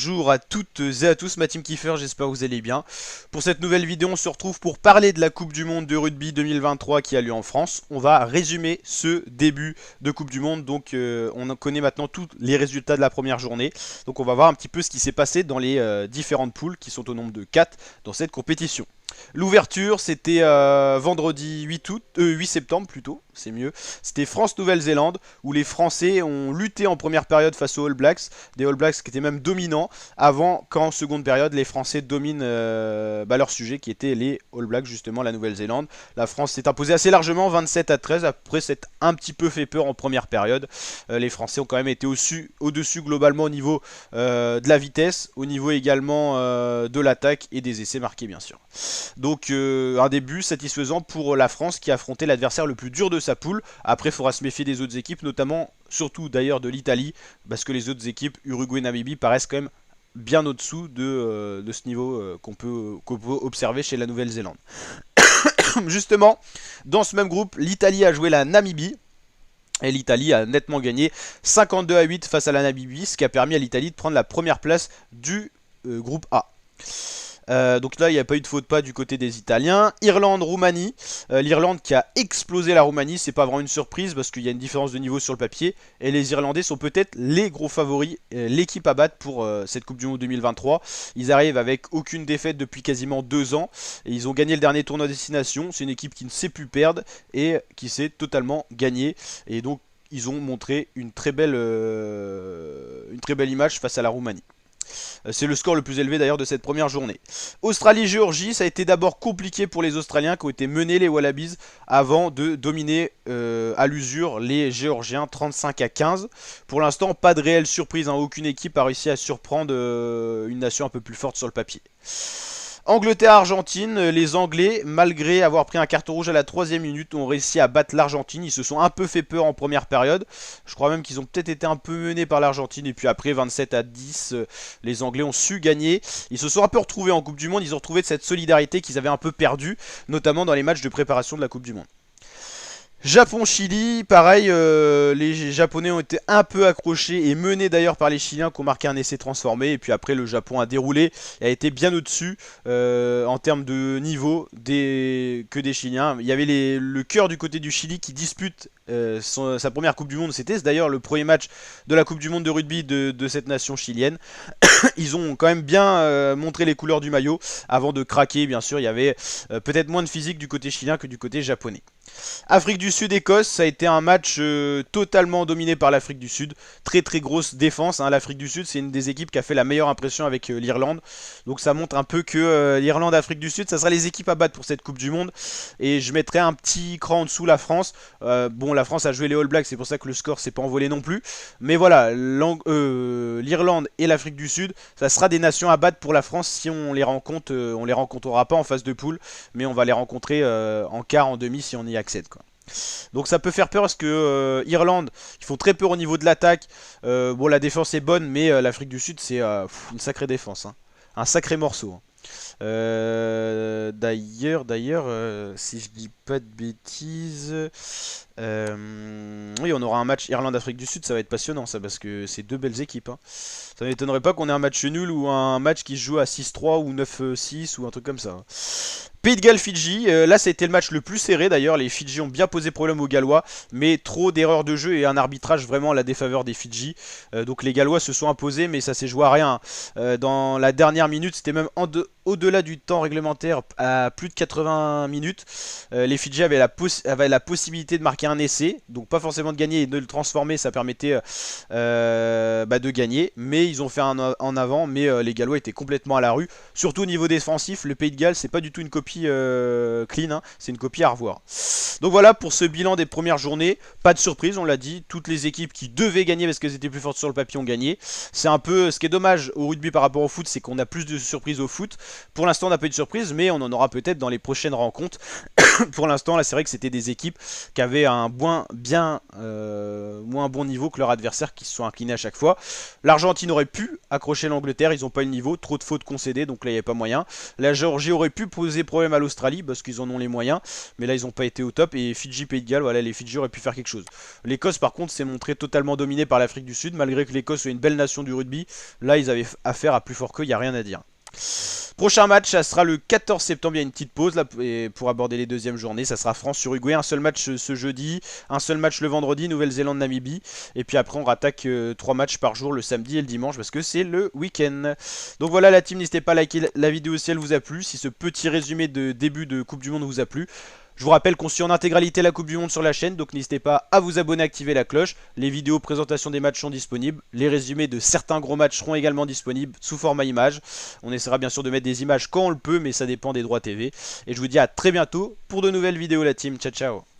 Bonjour à toutes et à tous, ma team Kiefer, j'espère que vous allez bien. Pour cette nouvelle vidéo, on se retrouve pour parler de la Coupe du Monde de rugby 2023 qui a lieu en France. On va résumer ce début de Coupe du Monde, donc on connaît maintenant tous les résultats de la première journée. Donc on va voir un petit peu ce qui s'est passé dans les différentes poules qui sont au nombre de 4 dans cette compétition. L'ouverture, c'était vendredi 8 septembre plutôt, c'est mieux. C'était France-Nouvelle-Zélande où les Français ont lutté en première période face aux All Blacks. Des All Blacks qui étaient même dominants avant qu'en seconde période les Français dominent leur sujet qui était les All Blacks, justement la Nouvelle-Zélande. La France s'est imposée assez largement 27-13 après s'être un petit peu fait peur en première période. Les Français ont quand même été au-dessus globalement au niveau de la vitesse, au niveau également de l'attaque et des essais marqués bien sûr. Donc un début satisfaisant pour la France qui affrontait l'adversaire le plus dur de sa poule. Après il faudra se méfier des autres équipes, notamment surtout d'ailleurs de l'Italie, parce que les autres équipes, Uruguay et Namibie, paraissent quand même bien au-dessous de ce niveau qu'on peut observer chez la Nouvelle-Zélande. Justement, dans ce même groupe, l'Italie a joué la Namibie. Et l'Italie a nettement gagné 52-8 face à la Namibie, ce qui a permis à l'Italie de prendre la première place du groupe A. Donc là il n'y a pas eu de faute pas du côté des Italiens. Irlande-Roumanie, l'Irlande qui a explosé la Roumanie, c'est pas vraiment une surprise parce qu'il y a une différence de niveau sur le papier. Et les Irlandais sont peut-être les gros favoris, l'équipe à battre pour cette Coupe du Monde 2023. Ils arrivent avec aucune défaite depuis quasiment 2 ans. Et ils ont gagné le dernier tournoi destination, c'est une équipe qui ne sait plus perdre et qui sait totalement gagner. Et donc ils ont montré une très belle image face à la Roumanie. C'est le score le plus élevé d'ailleurs de cette première journée. Australie-Géorgie, ça a été d'abord compliqué pour les Australiens qui ont été menés les Wallabies avant de dominer à l'usure les Géorgiens 35-15. Pour l'instant, pas de réelle surprise, hein. Aucune équipe a réussi à surprendre une nation un peu plus forte sur le papier. Angleterre-Argentine, les Anglais, malgré avoir pris un carton rouge à la 3e minute, ont réussi à battre l'Argentine. Ils se sont un peu fait peur en première période. Je crois même qu'ils ont peut-être été un peu menés par l'Argentine. Et puis après, 27-10, les Anglais ont su gagner. Ils se sont un peu retrouvés en Coupe du Monde. Ils ont retrouvé cette solidarité qu'ils avaient un peu perdue, notamment dans les matchs de préparation de la Coupe du Monde. Japon-Chili, pareil, les Japonais ont été un peu accrochés et menés d'ailleurs par les Chiliens qui ont marqué un essai transformé. Et puis après, le Japon a déroulé et a été bien au-dessus en termes de niveau que des Chiliens. Il y avait le cœur du côté du Chili qui dispute sa première Coupe du Monde. C'était d'ailleurs le premier match de la Coupe du Monde de rugby de cette nation chilienne. Ils ont quand même bien montré les couleurs du maillot avant de craquer. Bien sûr, il y avait peut-être moins de physique du côté chilien que du côté japonais. Afrique du Sud-Écosse, ça a été un match totalement dominé par l'Afrique du Sud. Très très grosse défense, hein. L'Afrique du Sud, c'est une des équipes qui a fait la meilleure impression avec l'Irlande. Donc ça montre un peu que l'Irlande, Afrique du Sud, ça sera les équipes à battre pour cette Coupe du Monde. Et je mettrai un petit cran en dessous la France. Bon, la France a joué les All Blacks, c'est pour ça que le score s'est pas envolé non plus. Mais voilà, l'Irlande et l'Afrique du Sud, ça sera des nations à battre pour la France si on les rencontre. On les rencontrera pas en phase de poule, mais on va les rencontrer en quart, en demi si on y accède, quoi. Donc ça peut faire peur parce que Irlande, ils font très peur au niveau de l'attaque. Bon, la défense est bonne, mais l'Afrique du Sud, c'est une sacrée défense, hein. Un sacré morceau, hein. D'ailleurs, si je dis pas de bêtises, oui, on aura un match Irlande-Afrique du Sud, ça va être passionnant ça, parce que c'est deux belles équipes, hein. Ça m'étonnerait pas qu'on ait un match nul ou un match qui se joue à 6-3 ou 9-6 ou un truc comme ça. Pays de Galles-Fidji, là ça a été le match le plus serré d'ailleurs, les Fidji ont bien posé problème aux Gallois, mais trop d'erreurs de jeu et un arbitrage vraiment à la défaveur des Fidji. Donc les Gallois se sont imposés, mais ça s'est joué à rien. Dans la dernière minute, c'était même au-delà du temps réglementaire, à plus de 80 minutes, les Fidji avaient la possibilité de marquer un essai, donc pas forcément de gagner et de le transformer, ça permettait de gagner, mais ils ont fait un en avant, mais les Gallois étaient complètement à la rue, surtout au niveau défensif. Le Pays de Galles, c'est pas du tout une copie clean, hein, c'est une copie à revoir. Donc voilà pour ce bilan des premières journées. Pas de surprise, on l'a dit, toutes les équipes qui devaient gagner parce qu'elles étaient plus fortes sur le papier ont gagné. C'est un peu ce qui est dommage au rugby par rapport au foot, c'est qu'on a plus de surprises au foot. Pour l'instant, on n'a pas eu de surprise, mais on en aura peut-être dans les prochaines rencontres. Pour l'instant, là, c'est vrai que c'était des équipes qui avaient un moins bon niveau que leur adversaire, qui se sont inclinés à chaque fois. L'Argentine aurait pu accrocher l'Angleterre, ils n'ont pas eu le niveau, trop de fautes concédées, donc là, il n'y avait pas moyen. La Géorgie aurait pu poser problème à l'Australie, parce qu'ils en ont les moyens, mais là, ils n'ont pas été au top. Et Fidji, Pays de Galles, voilà, les Fidji auraient pu faire quelque chose. L'Écosse, par contre, s'est montré totalement dominé par l'Afrique du Sud, malgré que l'Écosse soit une belle nation du rugby. Là, ils avaient affaire à plus fort qu'eux, il n'y a rien à dire. Prochain match, ça sera le 14 septembre, il y a une petite pause là, pour aborder les deuxièmes journées, ça sera France-Uruguay, un seul match ce jeudi, un seul match le vendredi, Nouvelle-Zélande-Namibie, et puis après on rattaque 3 matchs par jour le samedi et le dimanche parce que c'est le week-end. Donc voilà la team, n'hésitez pas à liker la vidéo si elle vous a plu, si ce petit résumé de début de Coupe du Monde vous a plu. Je vous rappelle qu'on suit en intégralité la Coupe du Monde sur la chaîne, donc n'hésitez pas à vous abonner, à activer la cloche. Les vidéos présentation des matchs sont disponibles. Les résumés de certains gros matchs seront également disponibles sous format image. On essaiera bien sûr de mettre des images quand on le peut, mais ça dépend des droits TV. Et je vous dis à très bientôt pour de nouvelles vidéos la team. Ciao ciao.